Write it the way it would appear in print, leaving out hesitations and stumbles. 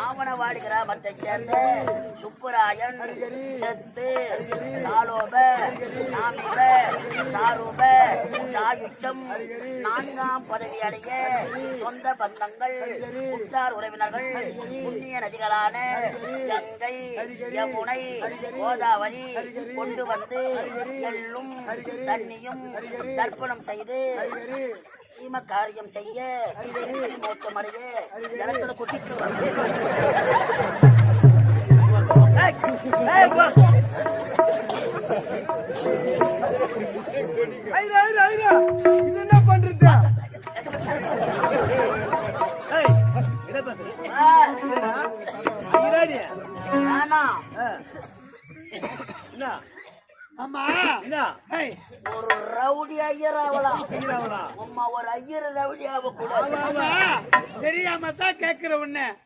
ஆவணவாடி கிராமத்தை சேர்ந்த சுப்புராயன் செத்து சாலோப சாமிப சாரூப சாயுச்சம் 4ஆம் பதவி அடைய சொந்த பந்தங்கள் உற்றார் உறவினர்கள் புண்ணிய நதிகளான கங்கை யமுனை கோதாவரி கொண்டு வந்து எள்ளும் தண்ணியும் தர்ப்பணம் செய்து தீம காரியம் செய்ய மோட்சமடைய ஜனத்துல குட்டிக்கு இது என்ன பண்றது? ஆமா ஒரு ரவுடி ஐயர் ஆகலாம். ஒரு ஐயர் ரவுடி ஆக கூடாது. தெரியாம தான் கேக்குற உன்ன